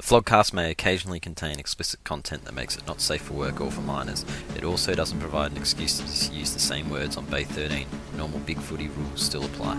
The vlogcast may occasionally contain explicit content that makes it not safe for work or for minors. It also doesn't provide an excuse to use the same words on Bay 13. Normal Big Footy rules still apply.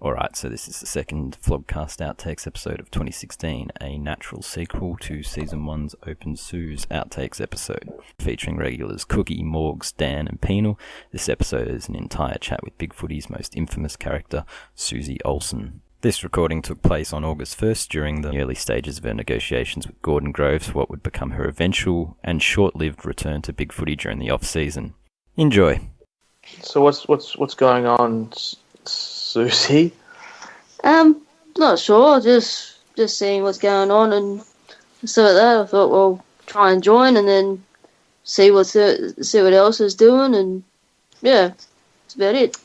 Alright, so this is the second Vlogcast Outtakes episode of 2016, a natural sequel to Season 1's Open Sooz Outtakes episode. Featuring regulars Cookie, Morgs, Dan and Penal, this episode is an entire chat with Big Footy's most infamous character, Susie Olsen. This recording took place on August 1st during the early stages of her negotiations with Gordon Groves for what would become her eventual and short-lived return to Big Footy during the off-season. Enjoy. So what's going on, Susie? Not sure. Just seeing what's going on and stuff like that. I thought, well, try and join and then see what else is doing, and yeah, that's about it.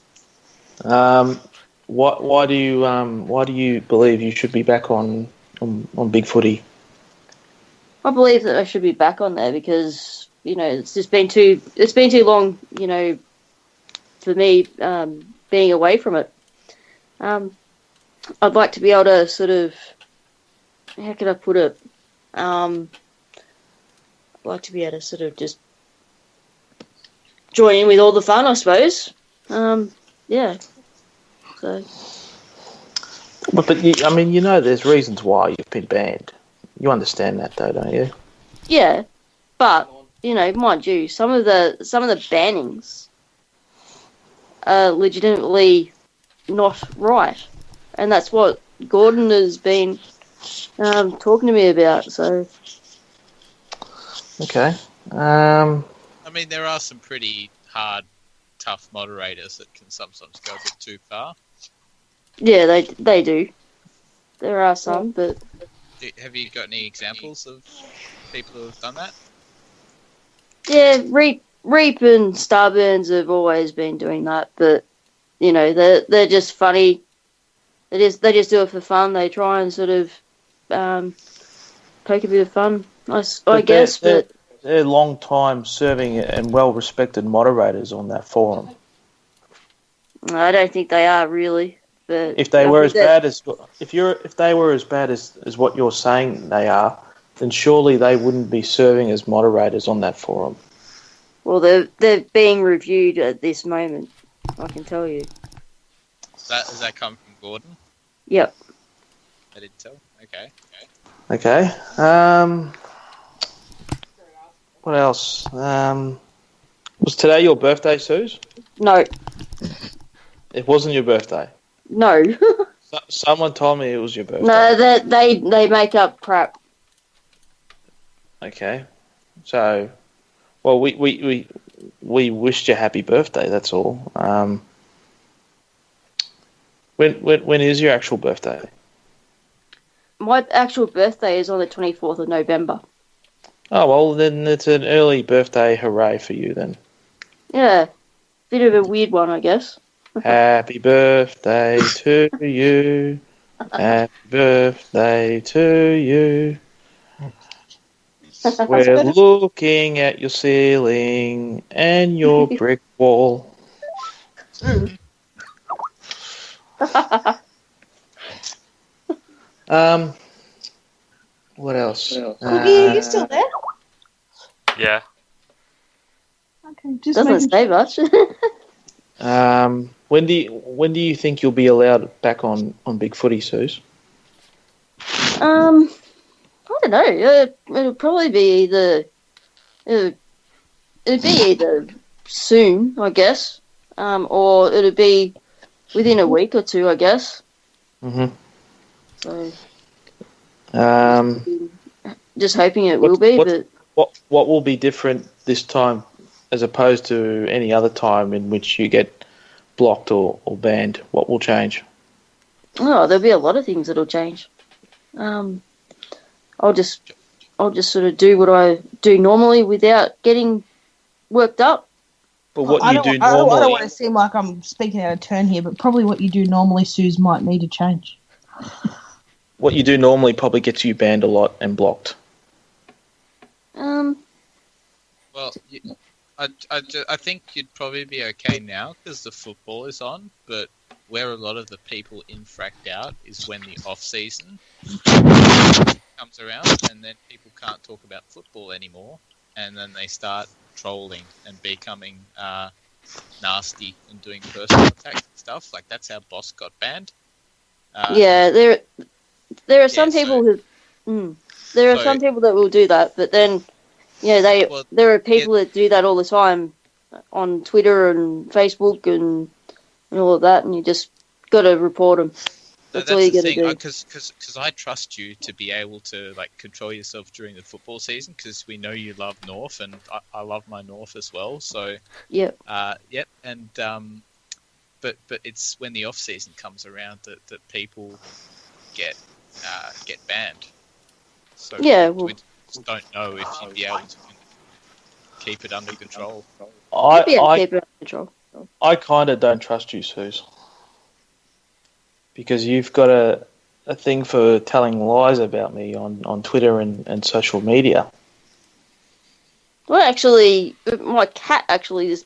Why do you believe you should be back on Big Footy? I believe that I should be back on there because it's been too long, for me being away from it. I'd like to be able to sort of, how can I put it? I'd like to be able to sort of just join in with all the fun, I suppose. Yeah. So. But there's reasons why you've been banned. You understand that, though, don't you? Yeah, but mind you, some of the bannings are legitimately not right, and that's what Gordon has been talking to me about. So, okay. There are some pretty hard, tough moderators that can sometimes go a bit too far. Yeah, they do. There are some, but have you got any examples of people who have done that? Yeah, Reap and Starburns have always been doing that, but they're just funny. They just do it for fun. They try and sort of poke a bit of fun, I guess. But they're long time serving and well respected moderators on that forum. I don't think they are really. But if they were as bad as what you're saying they are, then surely they wouldn't be serving as moderators on that forum. Well, they're being reviewed at this moment, I can tell you. Does that come from Gordon? Yep. I did tell. Okay. What else? Was today your birthday, Suze? No. It wasn't your birthday? No. Someone told me it was your birthday. No, they make up crap. Okay. So, well, we wished you happy birthday. That's all. When is your actual birthday? My actual birthday is on the 24th of November. Oh well, then it's an early birthday. Hooray for you then. Yeah, bit of a weird one, I guess. Happy birthday to you. Happy birthday to you. We're looking at your ceiling and your brick wall. What else? Cookie, are you still there? Yeah. Okay, just doesn't say much. When do you think you'll be allowed back on Big Footy, Suze? don't know. It'll probably be it'd be either soon, I guess, or it'll be within a week or two, I guess. Mm-hmm. So, just hoping it will be. But what will be different this time, as opposed to any other time in which you get blocked or banned? What will change? oh, there'll be a lot of things that'll change. I'll just sort of do what I do normally without getting worked up. But what I you do don't normally, want to seem like I'm speaking out of turn here, but probably what you do normally, Sooz, might need to change. what you do normally probably gets you banned a lot and blocked. Well, I think you'd probably be okay now because the football is on, but where a lot of the people infract out is when the off-season comes around, and then people can't talk about football anymore, and then they start trolling and becoming nasty and doing personal attacks and stuff. Like, that's how Boss got banned. Yeah, there are some people some people that will do that, but then there are people that do that all the time on Twitter and Facebook and all of that, and you just got to report them. That's all you got to do. Because I trust you to be able to control yourself during the football season, because we know you love North, and I love my North as well. So yep. And but it's when the off season comes around that people get banned. So we just don't know if you'd be able to keep it under control. I kind of don't trust you, Sooz. Because you've got a thing for telling lies about me on Twitter and social media. Well, actually, my cat actually just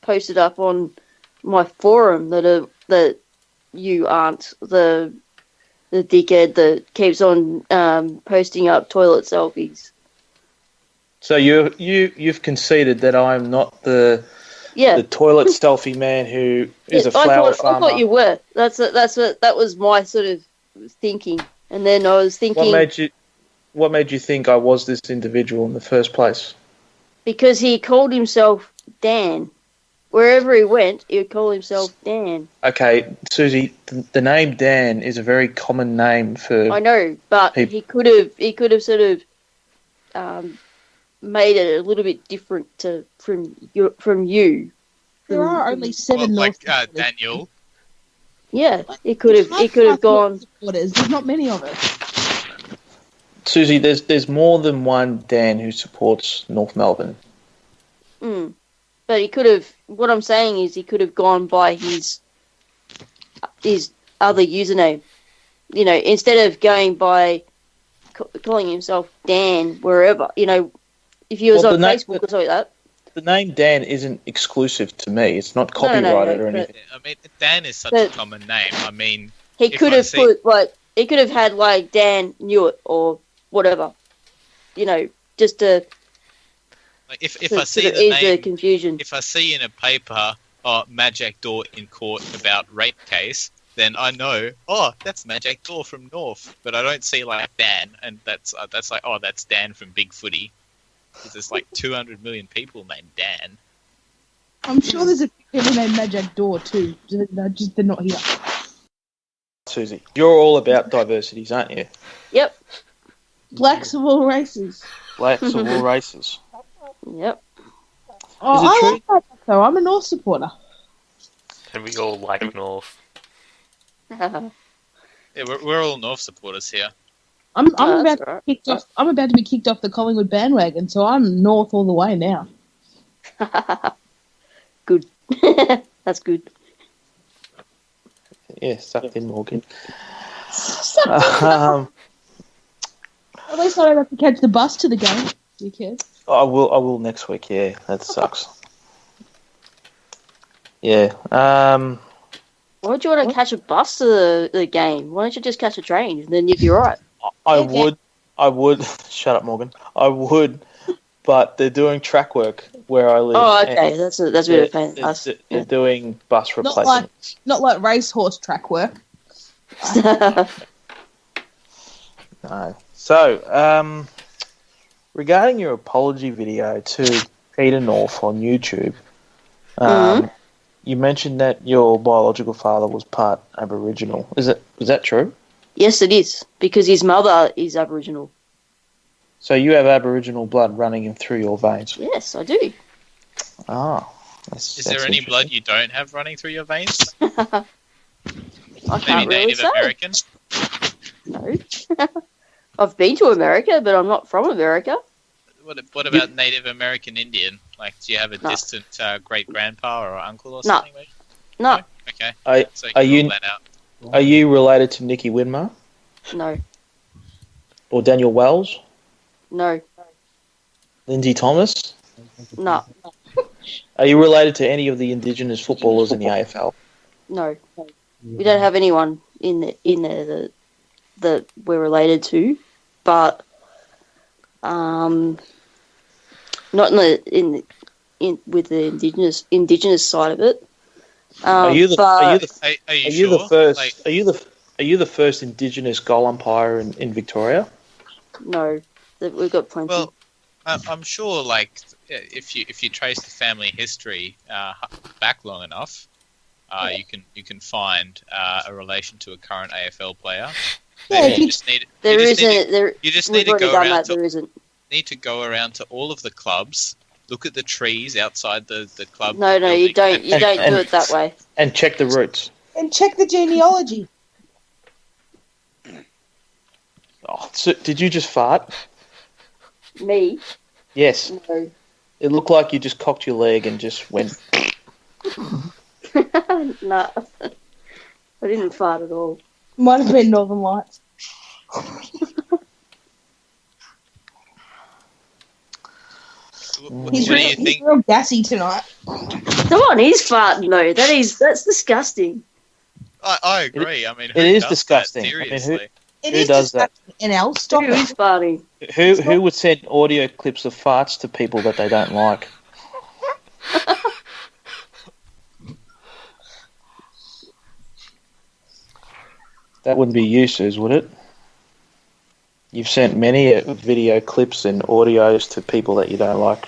posted up on my forum that you aren't the dickhead that keeps on posting up toilet selfies. So you've conceded that I'm not the toilet selfie man who is a flower farmer. I thought you were. That was my sort of thinking. And then I was thinking, what made you think I was this individual in the first place? Because he called himself Dan. Wherever he went, he would call himself Dan. Okay, Susie, the name Dan is a very common name for. I know, but he could have sort of made it a little bit different from you. There are only 7 North Daniel. Yeah, he could have gone. There's not many of us. Susie, there's more than one Dan who supports North Melbourne. But he could have. What I'm saying is, he could have gone by his other username. You know, instead of going by calling himself Dan wherever. You know, if he was on Facebook or something like that. The name Dan isn't exclusive to me. It's not copyrighted or anything. I mean, Dan is such a common name. I mean, he could have he could have had Dan Newitt or whatever. You know, just to. If I see the name, confusion. If I see in a paper, Majak Door in court about rape case, then I know, that's Majak Door from North. But I don't see Dan, and that's that's Dan from Big Footy. Because there's 200 million people named Dan. I'm sure there's a few people named Majak Door too. They're not here. Susie, you're all about diversities, aren't you? Yep. Blacks of all races. Blacks of all races. Yep. Oh, I like that though. I'm a North supporter. And we all like North. Yeah, we're all North supporters here. I'm about to be kicked off. I'm about to be kicked off the Collingwood bandwagon, so I'm North all the way now. Good. That's good. Yeah, sucked in, Morgan. At least I don't have to catch the bus to the game, dickhead. I will next week. Yeah, that sucks. Yeah. Why would you want to catch a bus to the game? Why don't you just catch a train and then you'd be right? I would. Shut up, Morgan. I would, but they're doing Trackwork where I live. Oh, okay. That's a bit of a pain in the ass. They're doing bus replacements. Not like racehorse track work. No. So, regarding your apology video to Peter North on YouTube, you mentioned that your biological father was part Aboriginal. Is that true? Yes, it is, because his mother is Aboriginal. So you have Aboriginal blood running through your veins? Yes, I do. Ah. Is there any blood you don't have running through your veins? I can't Maybe really Native say. American? No. I've been to America, but I'm not from America. What about Native American Indian? Like, do you have a No. distant great-grandpa or uncle or No. something? Maybe? No, Okay. So are you you- can rule that out. Are you related to Nicky Winmar no, or Daniel Wells, no, Lindsay Thomas? no, Are you related to any of the Indigenous footballers in the AFL? no. We don't have anyone in there that we're related to, but not in with the indigenous side of it. Are you the Sure? first? Like, Are you the first Indigenous goal umpire in Victoria? No, we've got plenty. well, I'm sure. Like, if you trace the family history back long enough, you can find a relation to a current AFL player. Maybe you just need. there you just need isn't. to- There, You just we've need to already go done around that. to There isn't. all of the clubs. Look at the trees outside the club. No, you building, don't. You don't do it that way. And check the roots. And check the genealogy. Oh, so did you just fart? Me? Yes. No. It looked like you just cocked your leg and just went. No. I didn't fart at all. Might have been Northern Lights. What He's do real, you think? he's real gassy tonight. Come on, he's farting though. That's disgusting. I agree. I mean, who It is does disgusting. That, I mean, seriously. It Who is does that? disgusting. NL, stop Who is it. farting? Who would send audio clips of farts to people that they don't like? That wouldn't be you, Sooz, would it? You've sent many video clips and audios to people that you don't like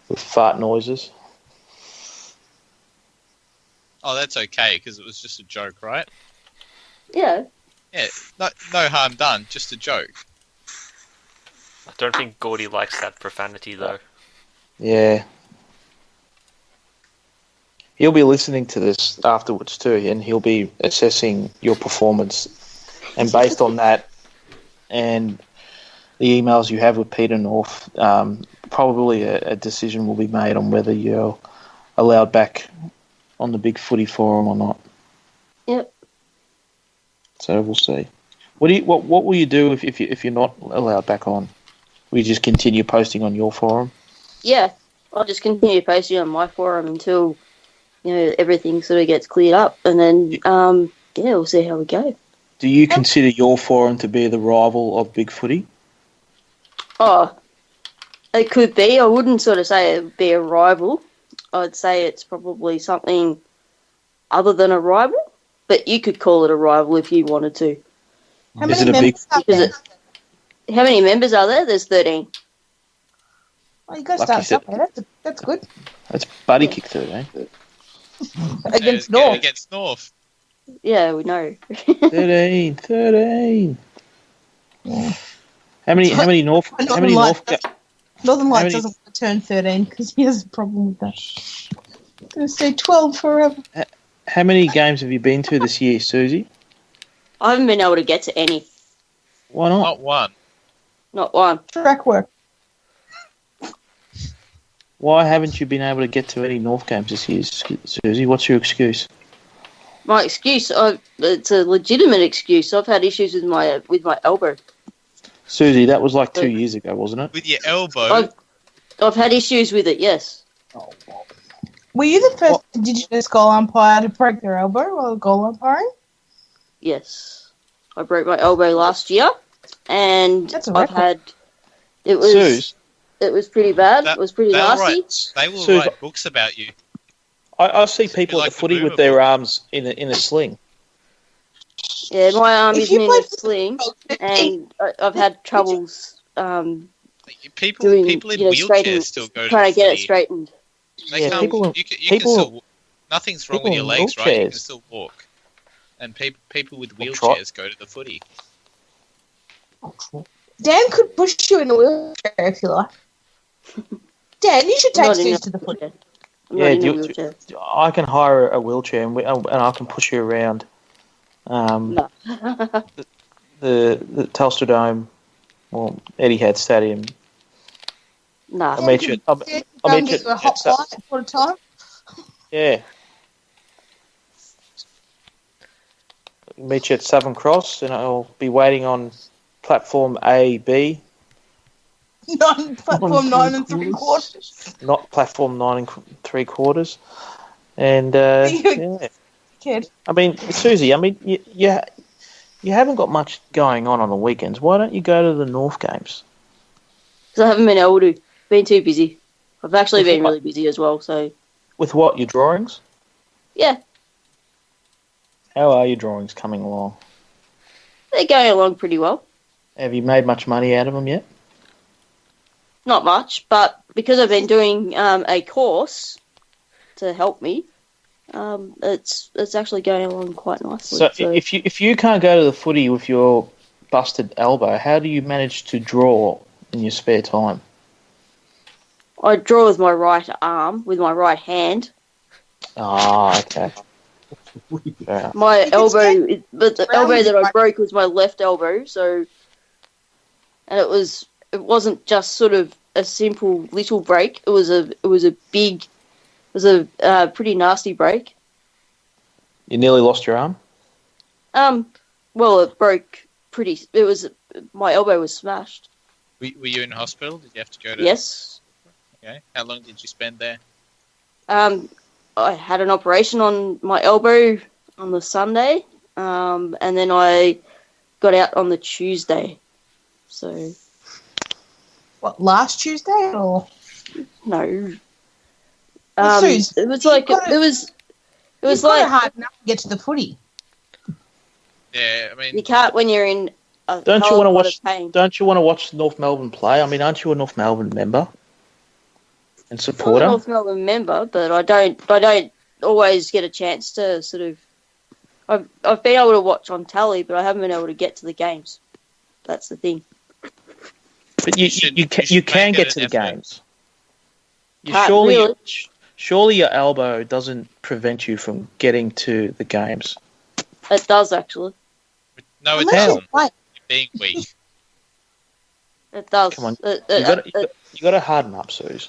with fart noises. Oh, that's okay because it was just a joke, right? Yeah. Yeah, no harm done. Just a joke. I don't think Gordy likes that profanity though. Yeah. He'll be listening to this afterwards too, and he'll be assessing your performance. And based on that, and the emails you have with Peter North, probably a decision will be made on whether you're allowed back on the Big Footy Forum or not. Yep. So we'll see. What will you do if you're not allowed back on? Will you just continue posting on your forum? Yeah. I'll just continue posting on my forum until everything sort of gets cleared up, and then we'll see how we go. Do you consider your forum to be the rival of Big Footy? Oh, it could be. I wouldn't sort of say it would be a rival. I'd say it's probably something other than a rival, but you could call it a rival if you wanted to. How Is many it a big- members are there? How many members are there? There's 13. Oh, you guys Lucky started somewhere. That's good. That's buddy kick 13. Against Yeah, North. Against North. Yeah, we know. 13. How many North? Northern How many Lights North? Northern How Lights many- doesn't want to turn 13 because he has a problem with that. I'm going to say 12 forever. How many games have you been to this year, Susie? I haven't been able to get to any. Why not? Not one. Not one. Trackwork. Why haven't you been able to get to any North games this year, Susie? What's your excuse? My excuse, it's a legitimate excuse. I've had issues with my elbow. Susie, that was like 2 years ago, wasn't it? With your elbow. I've had issues with it, yes. Were you the first Indigenous goal umpire to break their elbow while goal umpiring? Yes. I broke my elbow last year, and That's a I've record. had... It was... Suze, It was pretty bad. That- It was pretty they will nasty. They will Suze, write books about you. I see people like at the the footy with boomer their book. arms in a sling. Yeah, my arm If isn't you in play a sling, and I've had troubles People doing, in you know, wheelchairs still go to trying the to get it footy. straightened. They Yeah, can't. people- You can people- still. Nothing's wrong with people your in legs, right? You can wheelchairs. still walk. And people with Or trot. wheelchairs go to the footy. Dan could push you in a wheelchair if you like. Dan, you should I'm take not in Sooz a to the footy. wheelchair. I'm Yeah, not in do a you- wheelchair. I can hire a wheelchair and I can push you around. No. The Telstra Dome, well, Etihad Stadium. Nah. I'll meet you. I'll meet you. Get you a hot at- flight for a time. Yeah. Meet you at Southern Cross, and I'll be waiting on platform A, B, Platform 9 and 3/4. not platform 9 3/4. And You- yeah, Kid. I mean, Susie, I mean, you haven't got much going on the weekends. Why don't you go to the North games? Because I haven't been able to. Been too busy. I've actually With been what? really busy as well, so With what, your drawings? yeah, How are your drawings coming along? they're going along pretty well. Have you made much money out of them yet? Not much, but because I've been doing a course to help me, it's actually going along quite nicely. So if you can't go to the footy with your busted elbow, how do you manage to draw in your spare time? I draw with my right arm, with my right hand. Ah, okay. Fair enough. My You can elbow, but the round elbow with that your I right- broke was my left elbow. So, and it wasn't just sort of a simple little break. It was a pretty nasty break. You nearly lost your arm? Well, it broke pretty. My elbow was smashed. Were you in hospital? Did you have to go to? Yes. Okay. How long did you spend there? I had an operation on my elbow on the Sunday, and then I got out on the Tuesday. So What, last Tuesday or? no, Well, Suze, it was like gotta- it was It's like hard enough to get to the footy. Yeah, I mean, you can't when you're in a Don't you hell want to of a lot watch? of pain. Don't you want to watch North Melbourne play? I mean, aren't you a North Melbourne member and I'm a supporter? North Melbourne member, but I don't always get a chance to sort of. I've been able to watch on tally, but I haven't been able to get to the games. That's the thing. But you should can make get it to the an effort. games. You Can't surely really. surely your elbow doesn't prevent you from getting to the games. It does actually. no, it Unless you doesn't. play. You're being weak. It does. Come on. It- You got to harden up, Suze.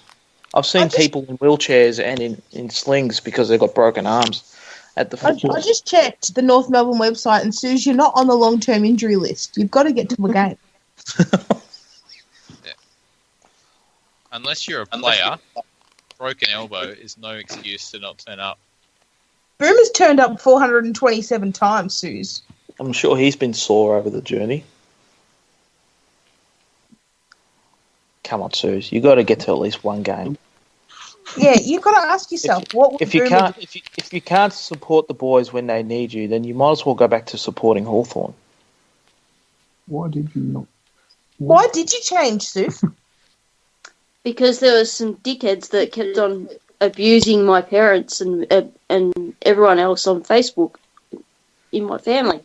I've seen I just- people in wheelchairs and in slings because they've got broken arms at the football. I just checked the North Melbourne website, and Suze, you're not on the long-term injury list. You've got to get to the game. Unless you're a player, broken elbow is no excuse to not turn up. Boom has turned up 427 times, Suze. I'm sure he's been sore over the journey. Come on, Suze. You got to get to at least one game. Yeah, you've got to ask yourself, what would If you Boom can't, if you can't support the boys when they need you, then you might as well go back to supporting Hawthorn. Why did you not? Why did you change, Suze? because there were some dickheads that kept on abusing my parents and everyone else on Facebook in my family.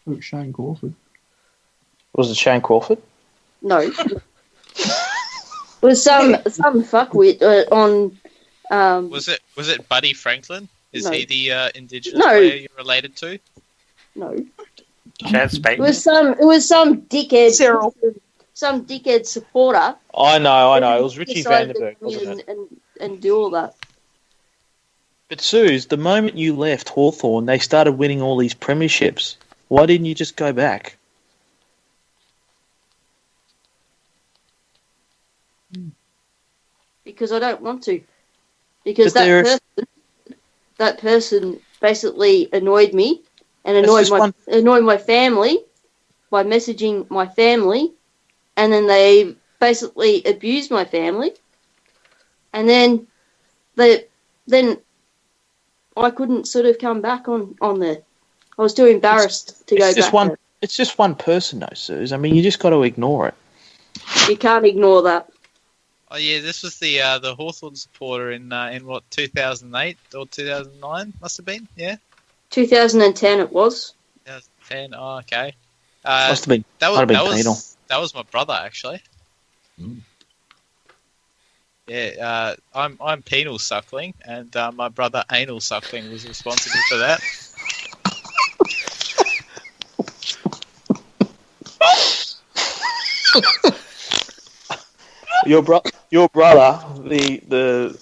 Oh, Shane Crawford. Was it Shane Crawford? No, it was some fuckwit on. Was it Buddy Franklin? Is No. he the Indigenous No. player you're related to? No, Chance it Payton. was some dickhead. Cyril. Some dickhead supporter. I know. It was Richie decided to Vandenberg, come in wasn't it? and do all that. But Suze, the moment you left Hawthorn, they started winning all these premierships. Why didn't you just go back? Because I don't want to. Because But there's- that person basically annoyed me and That's annoyed just annoyed my family by messaging my family, and then they basically abused my family, and then I couldn't sort of come back on I was too embarrassed to go It's just back one. there. It's just one person, though, Sooz. I mean, you just got to ignore it. You can't ignore that. Oh yeah, this was the Hawthorn supporter in what 2008 or 2009 must have been. Yeah, 2010 it was. 2010. Oh, okay. Must have been. That might have been was Penal. that was my brother actually. Yeah, I'm penal suckling, and my brother anal suckling was responsible for that. Your brother, the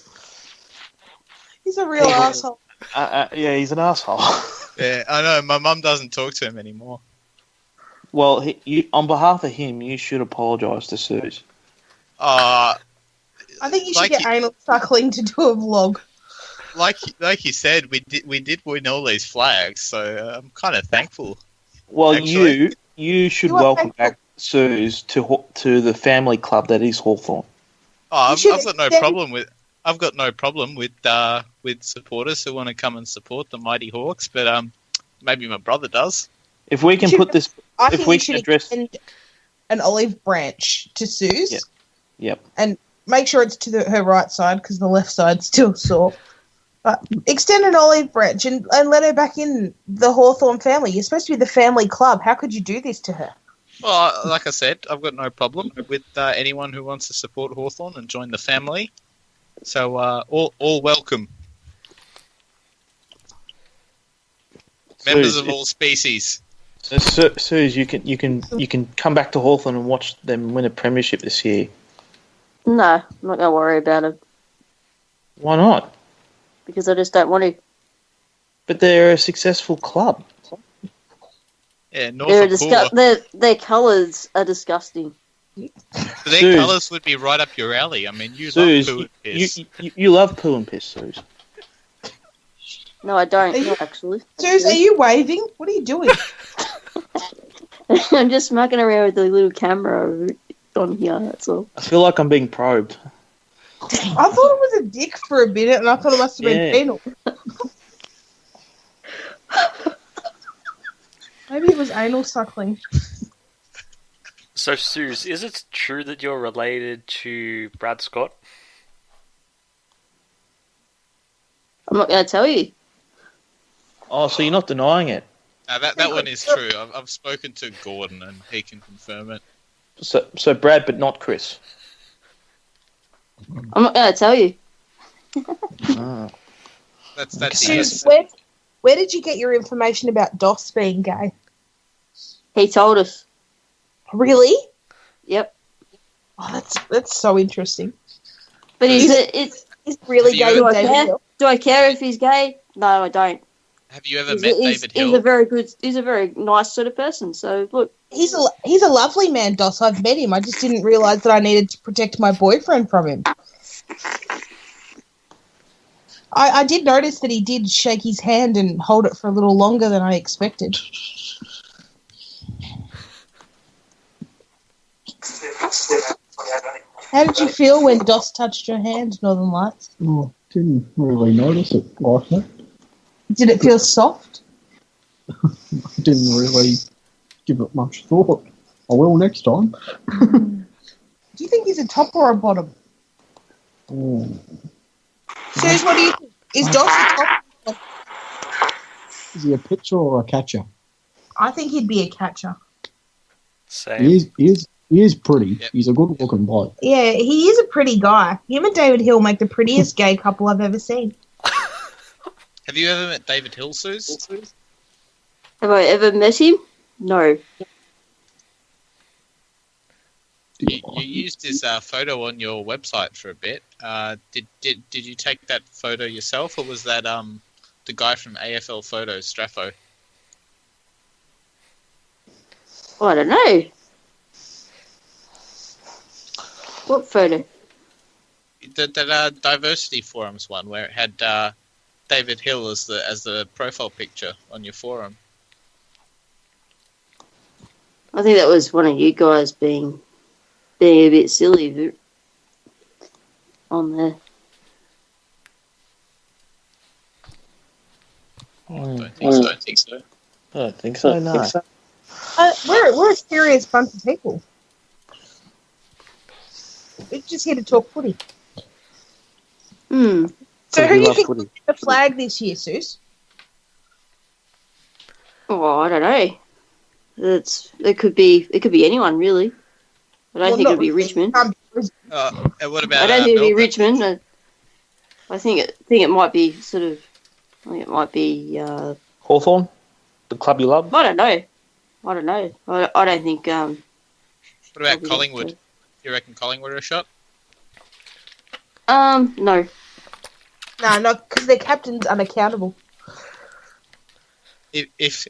He's a real asshole. yeah, he's an asshole. Yeah, I know. My mum doesn't talk to him anymore. Well, on behalf of him, you should apologise to Sooz. I think you should get anal suckling to do a vlog. Like you said, we did win all these flags, so I'm kind of thankful. Well, actually. you should You are welcome thankful. back Sooz to the family club that is Hawthorn. Oh, should I've got no extend- problem with. I've got no problem with supporters who want to come and support the Mighty Hawks, but maybe my brother does. If we can Should- put this, I if think we you can should address, extend an olive branch to Sooz. Yeah. Yep. And make sure it's to her right side because the left side's still sore. But extend an olive branch and let her back in the Hawthorn family. You're supposed to be the family club. How could you do this to her? Well, like I said, I've got no problem with anyone who wants to support Hawthorn and join the family. So all welcome. Members of all species. So, Sooz, you can come back to Hawthorn and watch them win a premiership this year. No, I'm not going to worry about it Why not? because I just don't want to. But they're a successful club. Yeah, Norfolk Their colours are disgusting. Their Sooz. colours would be right up your alley. I mean, you Sooz, love poo and piss. you love poo and piss, Sooz. No, I don't, Are you- actually. Sooz, are you waving? What are you doing? I'm just mucking around with the little camera on here, that's all. I feel like I'm being probed. I thought it was a dick for a minute, and I thought it must have been Yeah. penal. Maybe it was anal suckling. So, Sooz, is it true that you're related to Brad Scott? I'm not going to tell you. Oh, so you're not denying it? No, that one is true. I've spoken to Gordon and he can confirm it. So Brad, but not Chris. I'm not going to tell you. Ah. That's Sooz, the where did you get your information about Doss being gay? He told us. Really? Yep. Oh, that's so interesting. But He's really Have gay you with ever- David Hill. Do I care if he's gay? No, I don't. Have you ever met David Hill? He's a very nice sort of person. So look, He's a lovely man, Doss. I've met him. I just didn't realise that I needed to protect my boyfriend from him. I did notice that he did shake his hand and hold it for a little longer than I expected. How did you feel when Doss touched your hand, Northern Lights? Oh, didn't really notice it like that. Did it feel soft? Didn't really give it much thought. I will next time. Do you think he's a top or a bottom? Oh. Suze, what do you think? Is Doss a top? Is he a pitcher or a catcher? I think he'd be a catcher. Same. He is pretty. Yep. He's a good looking bloke. Yeah, he is a pretty guy. Him and David Hill make the prettiest gay couple I've ever seen. Have you ever met David Hill, Sooz? have I ever met him? No. You used his photo on your website for a bit. Did you take that photo yourself, or was that the guy from AFL Photos, Straffo? I don't know. What photo? That diversity forums one where it had David Hill as the profile picture on your forum. I think that was one of you guys being a bit silly on there. Don't think so. I don't think so, no. We're a serious bunch of people. We're just here to talk footy. Hmm. So We who do you love think footy. will win the flag this year, Sooz? Oh, I don't know. It could be anyone really. I don't think not it'll be really. Richmond. Can't be And what about I don't think it'll be Melbourne? Richmond. I think it might be sort of. I think it might be. Hawthorn, the club you love. I don't know. I don't think. What about Probably Collingwood? not. You reckon Collingwood are a shot? No. No, because their captain's unaccountable. If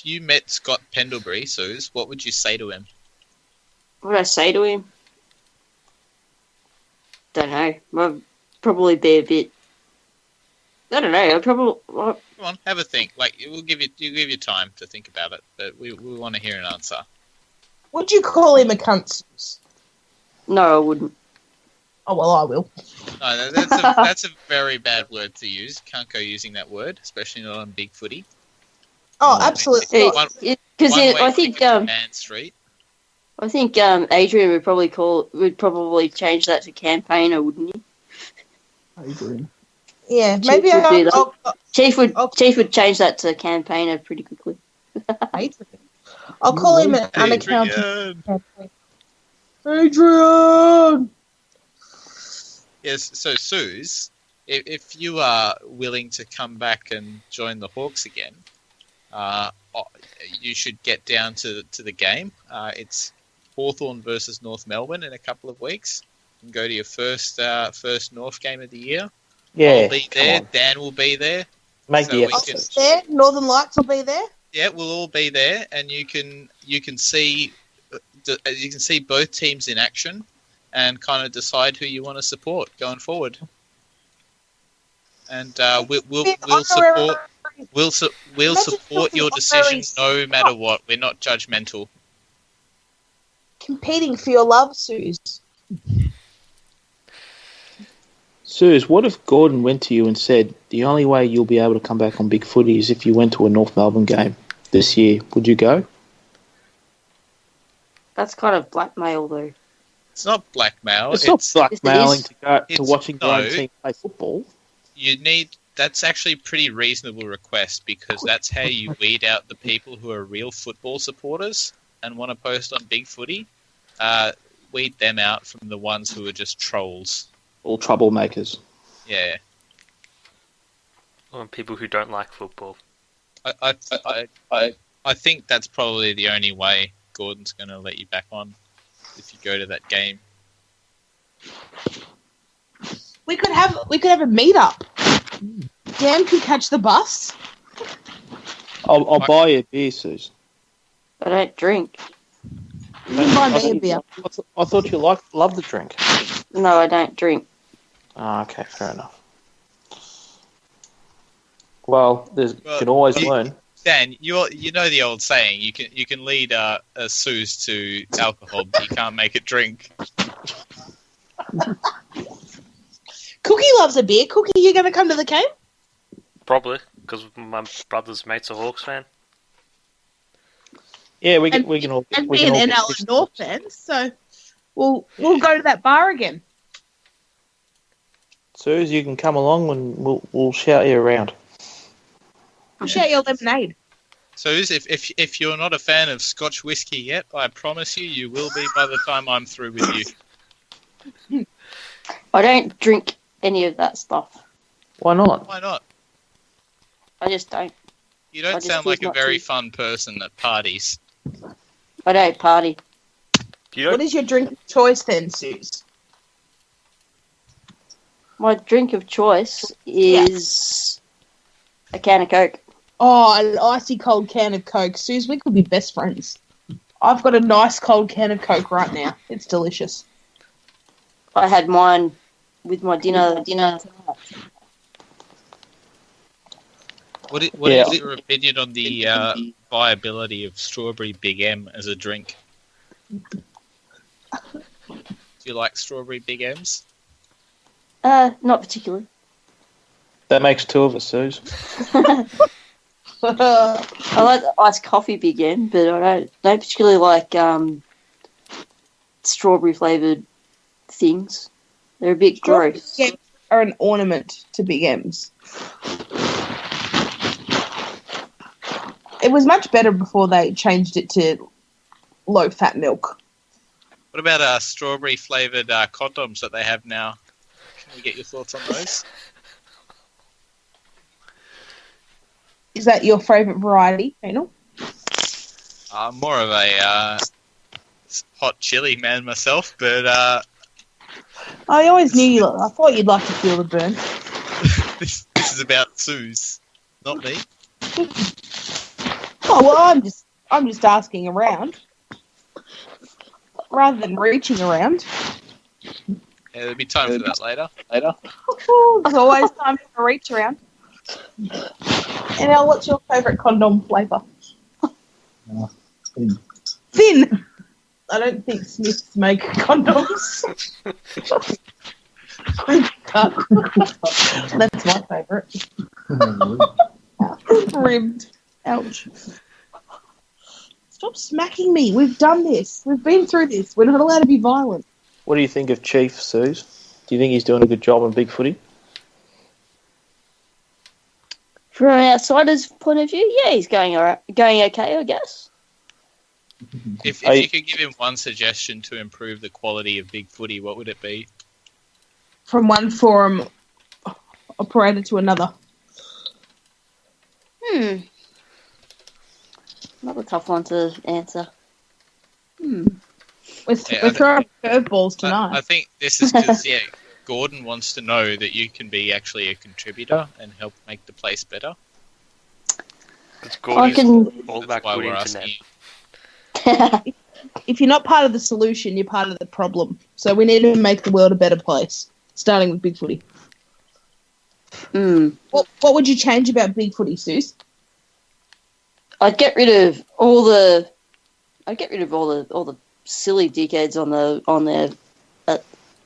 you met Scott Pendlebury, Sooz, what would you say to him? What would I say to him? Don't know. I'd probably be a bit. I don't know. I'd probably. Come on, have a think. Like we'll give you time to think about it, but we want to hear an answer. Would you call him a cunt, Sooz? No, I wouldn't. Oh, well, I will. No, that's a very bad word to use. Can't go using that word, especially not on big footy. Oh, absolutely not. Because I think Man Street. I think Adrian would probably change that to campaigner, wouldn't he? Adrian. Yeah, Chief maybe would do that. I'll Chief would change that to campaigner pretty quickly. I'll call him an unaccountable. Adrian! Adrian! Yes, so Sooz, if you are willing to come back and join the Hawks again, you should get down to the game. It's Hawthorn versus North Melbourne in a couple of weeks. And go to your first North game of the year. Yeah, I'll be there. Dan will be there. Make So the we effort. can- There, Northern Lights will be there. Yeah, we'll all be there, and you can see both teams in action, and kind of decide who you want to support going forward. And we'll support your decision no matter what. We're not judgmental. Competing for your love, Sooz. Sooz, what if Gordon went to you and said, the only way you'll be able to come back on big footy is if you went to a North Melbourne game this year? Would you go? That's kind of blackmail, though. It's not blackmail. It's not blackmailing to go to it's- watching your own no. team play football. That's actually a pretty reasonable request, because that's how you weed out the people who are real football supporters and want to post on big footy. Weed them out from the ones who are just trolls. All troublemakers. Yeah. Or people who don't like football. I think that's probably the only way Gordon's going to let you back on if you go to that game. We could have a meet-up. Dan could catch the bus. I'll buy you a beer, Sooz. I don't drink. You can buy me a beer. I thought you loved the drink. No, I don't drink. Oh, okay, fair enough. Well, you can always learn. Dan, you know the old saying, you can lead a Sooz to alcohol, but you can't make it drink. Cookie loves a beer. Cookie, you going to come to the game? Probably, because my brother's mate's a Hawks fan. Yeah, we And can all. And we me can and all NL are North fans, so we'll go to that bar again. Sooz, you can come along and we'll shout you around. Shout your lemonade. Sooz, if you're not a fan of Scotch whiskey yet, I promise you will be by the time I'm through with you. I don't drink any of that stuff. Why not? Why not? I just don't. You I don't just sound choose like a not very to. fun person at parties. I don't party. You don't. What is your drink of choice then, Sooz? My drink of choice is a can of Coke. Oh, an icy cold can of Coke. Sooz, we could be best friends. I've got a nice cold can of Coke right now. It's delicious. I had mine with my dinner tonight. What Yeah. is your opinion on the viability of Strawberry Big M as a drink? Do you like Strawberry Big M's? Not particularly. That makes two of us, Sooz. I like the iced coffee Big M, but I don't particularly like strawberry flavoured things. They're a bit gross. Big M's are an ornament to Big M's. It was much better before they changed it to low-fat milk. What about strawberry flavoured condoms that they have now? Can we get your thoughts on those? Is that your favourite variety, Penal? More of a hot chili man myself, but I always knew you. I thought you'd like to feel the burn. this is about Sooz, not me. Oh well, I'm just asking around, rather than reaching around. Yeah, there'll be time for that later. There's always time for a reach around. And now, what's your favourite condom flavour? Thin. Thin. I don't think Smiths make condoms. That's my favourite. Ribbed. Ouch. Stop smacking me. We've done this. We've been through this. We're not allowed to be violent. What do you think of Chief Sooz? Do you think he's doing a good job on big footy? From an outsider's point of view, yeah, he's going okay, I guess. If you could give him one suggestion to improve the quality of big footy, what would it be? From one forum operator to another. Not a tough one to answer. We're throwing curveballs tonight. I think this is because, Gordon wants to know that you can be actually a contributor and help make the place better. It's Gordon's all about That's why good we're internet. asking. If you're not part of the solution, you're part of the problem. So we need to make the world a better place, starting with big footy. What would you change about big footy, Sooz? I'd get rid of all the silly dickheads on there at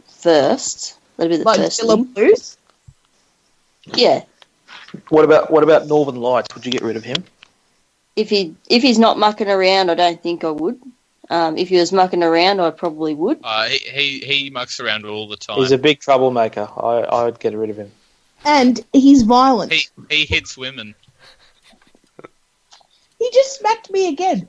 first. That'd be the Like first Villa thing. Blues? Yeah. What about Northern Lights? Would you get rid of him? If he's not mucking around, I don't think I would. If he was mucking around, I probably would. He mucks around all the time. He's a big troublemaker. I would get rid of him. And he's violent. He hits women. He just smacked me again.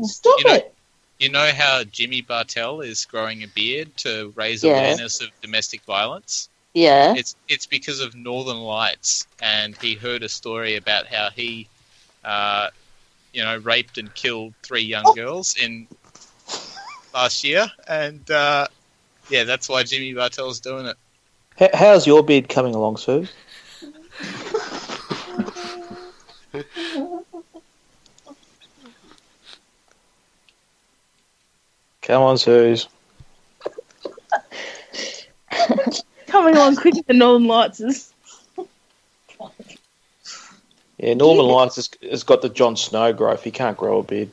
Stop You know- it. You know how Jimmy Bartell is growing a beard to raise Yeah. awareness of domestic violence? Yeah. It's because of Northern Lights, and he heard a story about how he, raped and killed 3 young girls in last year, and that's why Jimmy Bartell's doing it. How's your beard coming along, Sue? Come on, Suze. Coming along quicker than Northern Lights is. Yeah, Northern Lights has got the Jon Snow growth. He can't grow a beard.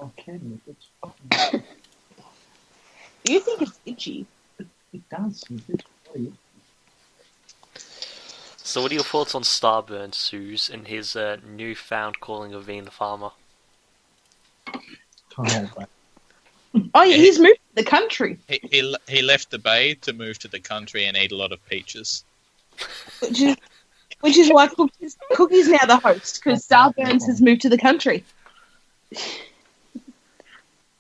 Okay, it's You think it's itchy? it does. So what are your thoughts on Starburns, Sooz, and his newfound calling of being the farmer? Can't hold back. Oh, yeah, he's moved to the country. He left the bay to move to the country and eat a lot of peaches. Which is why Cookie's now the host, because Starburns has moved to the country.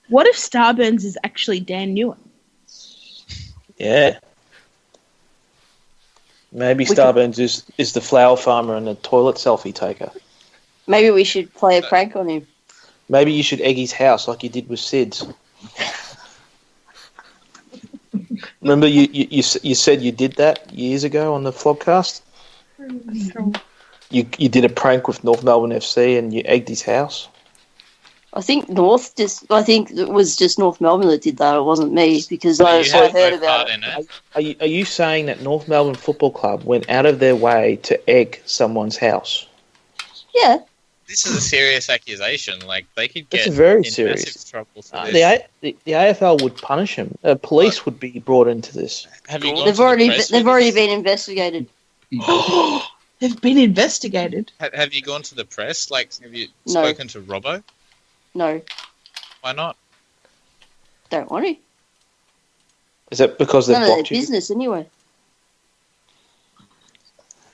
What if Starburns is actually Dan Newer? Yeah. Maybe Starburns is the flower farmer and the toilet selfie taker. Maybe we should play a prank on him. Maybe you should egg his house like you did with Sid's. Remember you said you did that years ago on the vlogcast? You did a prank with North Melbourne FC and you egged his house? I think it was just North Melbourne that did that. It wasn't me, because I You had heard no about part it. in it. Are you saying that North Melbourne Football Club went out of their way to egg someone's house? Yeah. This is a serious accusation. Like, they could It's get very in serious. massive trouble for this. The AFL would punish him. Police would be brought into this. Have you gone They've to the already press they've with already this? been investigated. They've been investigated. Have you gone to the press? Like, have you No. spoken to Robbo? No, Why not? don't want to. Is that because they've None of their blocked you? business anyway.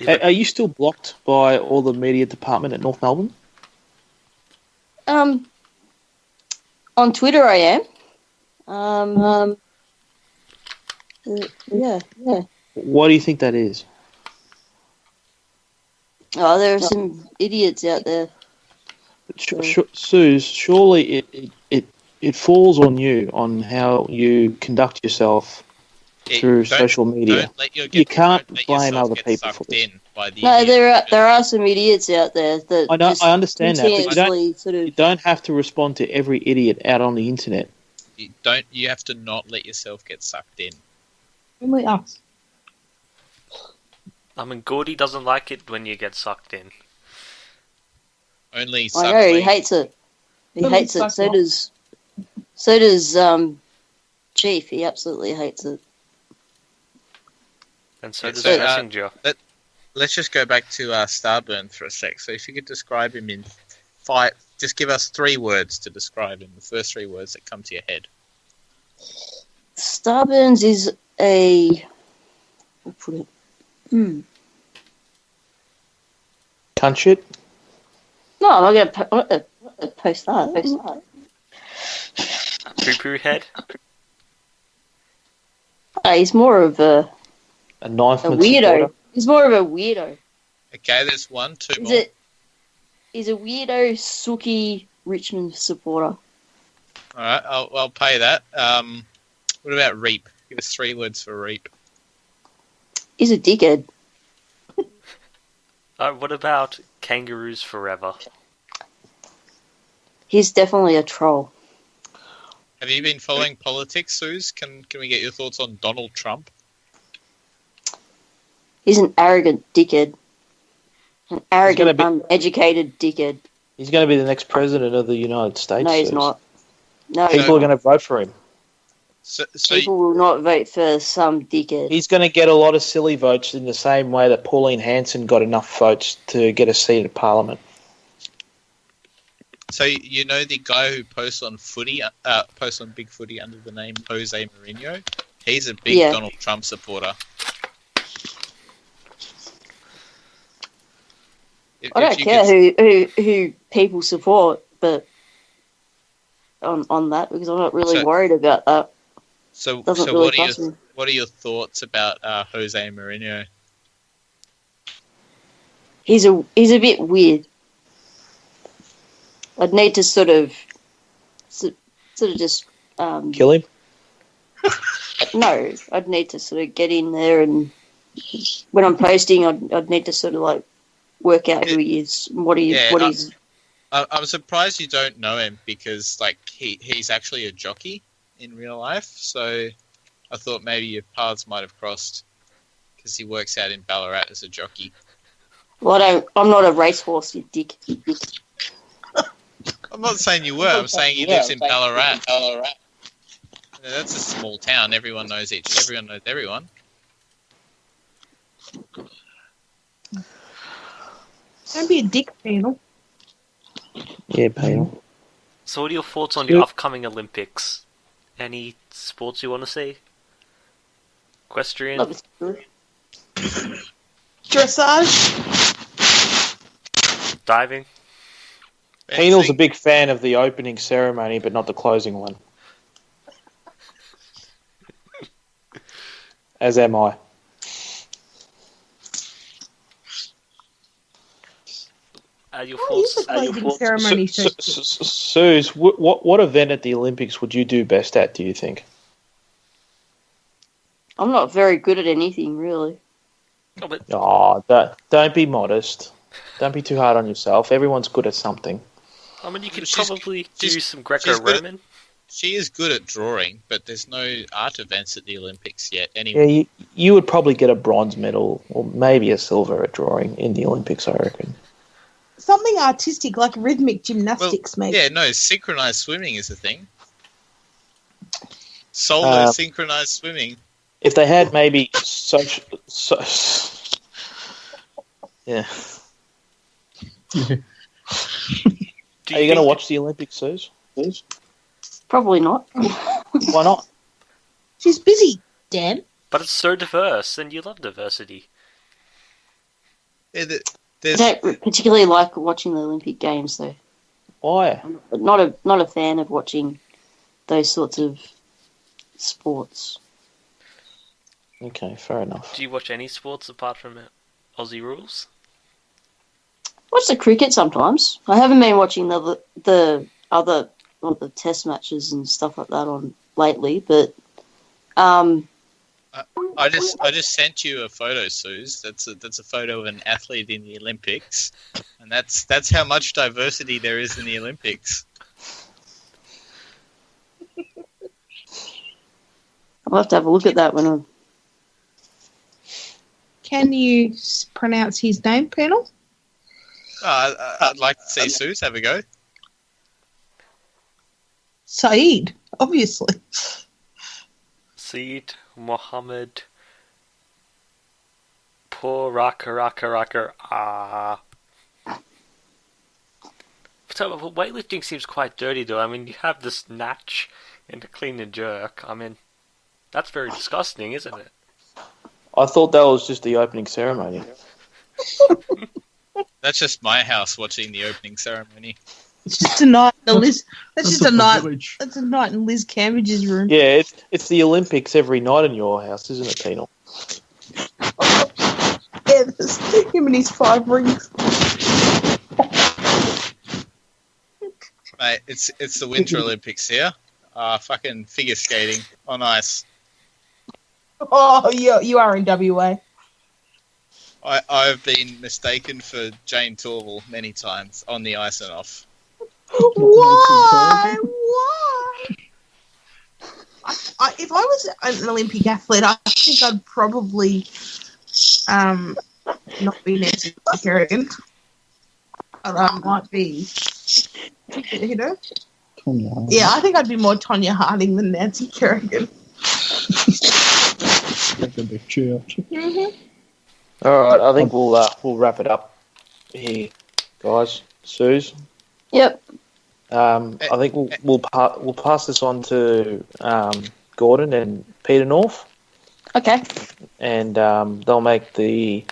Are you still blocked by all the media department at North Melbourne? On Twitter I am. Yeah. Why do you think that is? Oh, there are some idiots out there. Sooz, surely it falls on you on how you conduct yourself through social media. You can't blame other people for this. No, there are some idiots out there that I know, just I understand that, but continuously sort you of. don't have to respond to every idiot out on the internet. You have to not let yourself get sucked in. Only us. I mean, Gordy doesn't like it when you get sucked in. Only I know he hates it. He Doesn't hates it. suck So off. does Chief. He absolutely hates it. And so does So, Messenger. Let's just go back to Starburn for a sec. So if you could describe him in 5, just give us 3 words to describe him. The first 3 words that come to your head. Starburns is a. I'll put it. Cunt shit? No, I'm not going to post that. Poo-poo head. He's more of a Ninth weirdo. He's more of a weirdo. Okay, there's 1, 2 more. He's a weirdo, sooky Richmond supporter. All right, I'll pay that. What about Reap? Give us 3 words for Reap. He's a dickhead. What about Kangaroos Forever? He's definitely a troll. Have you been following politics, Sooz? Can we get your thoughts on Donald Trump? He's an arrogant dickhead. An arrogant, be- uneducated dickhead. He's going to be the next president of the United States. No, he's Sooz. not. No, People are going to vote for him. So people will not vote for some dickhead. He's going to get a lot of silly votes in the same way that Pauline Hanson got enough votes to get a seat at Parliament. So you know the guy who posts on posts on Big Footy under the name Jose Mourinho? He's a big Donald Trump supporter. I don't care who people support, but on that, because I'm not really worried about that. So Doesn't really cost me. what are your thoughts about Jose Mourinho? He's a bit weird. I'd need to sort of just Kill him? no. I'd need to sort of get in there, and when I'm posting, I'd need to sort of like work out who he is, and what he's. I'm surprised you don't know him because like he's actually a jockey in real life. So I thought maybe your paths might have crossed because he works out in Ballarat as a jockey. Well, I'm not a racehorse, you dick. I'm not saying you were. I'm saying he lives in Ballarat. That's a small town. Everyone knows everyone. Don't be a dick, Penal. Yeah, Penal. So what are your thoughts on the upcoming Olympics? Any sports you want to see? Equestrian? Dressage. Diving? Penal's a big fan of the opening ceremony, but not the closing one. As am I. Your What is thoughts? the closing ceremony? Sooz, what event at the Olympics would you do best at, do you think? I'm not very good at anything, really. Oh, but Don't be modest. Don't be too hard on yourself. Everyone's good at something. I mean, you could She's- probably do she's- some she's good Greco-Roman. She is good at drawing, but there's no art events at the Olympics yet. Yeah, Anyway, you would probably get a bronze medal or maybe a silver at drawing in the Olympics, I reckon. Something artistic like rhythmic gymnastics, maybe. yeah, no, synchronized swimming is a thing. Solo synchronized swimming. If they had maybe Yeah. Yeah. Are you going to watch the Olympics, Sooz? Probably not. Why not? She's busy, Dan. But it's so diverse, and you love diversity. Yeah, I there's don't particularly like watching the Olympic Games, though. Why? I'm not a fan of watching those sorts of sports. Okay, fair enough. Do you watch any sports apart from Aussie rules? Watch the cricket sometimes. I haven't been watching the other the test matches and stuff like that on lately, but I just sent you a photo, Sooz. That's a photo of an athlete in the Olympics, and that's how much diversity there is in the Olympics. I'll have to have a look at that when I'm. Can you pronounce his name, Penal? I'd like to see Sooz have a go. Saeed, obviously. Saeed Mohammed Porakarakaraka. So weightlifting seems quite dirty, though. I mean, you have the snatch and the clean and jerk. I mean, that's very disgusting, isn't it? I thought that was just the opening ceremony. That's just my house watching the opening ceremony. It's just a night in Liz. That's just a night. privilege. That's a night in Liz Cambridge's room. Yeah, it's the Olympics every night in your house, isn't it, Penal? Yeah, there's him and his 5 rings. Mate, it's the Winter Olympics here. Fucking figure skating on ice. Oh, you are in WA. I've been mistaken for Jane Torval many times on the ice and off. Why? Why? If I was an Olympic athlete, I think I'd probably not be Nancy Kerrigan. But I might be, you know? Tonya Harding. Yeah, I think I'd be more Tonya Harding than Nancy Kerrigan. Take a big cheer. All right, I think we'll wrap it up here, guys. Sooz, Yep. I think we'll pass this on to Gordon and Peter North, Okay. and they'll make the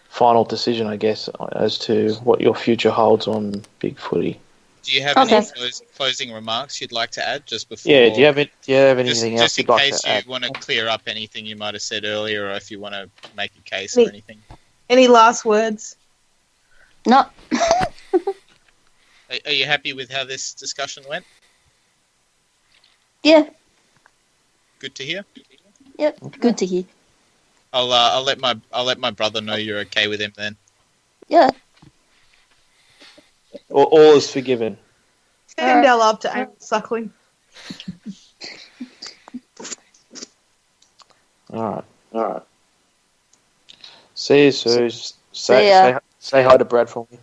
final decision, I guess, as to what your future holds on Big Footy. Do you have Okay. any closing remarks you'd like to add just before? Yeah, do you have anything else just in you'd like case to you add? want to clear up anything you might have said earlier, or if you want to make a case or Me. anything? Any last words? No. Are you happy with how this discussion went? Yeah. Good to hear. Yep. Good to hear. I'll let my brother know you're okay with him then. Yeah. All is forgiven. Send our love to Amy Suckling. All right. See you, Sooz. See ya. Say hi to Brad for me.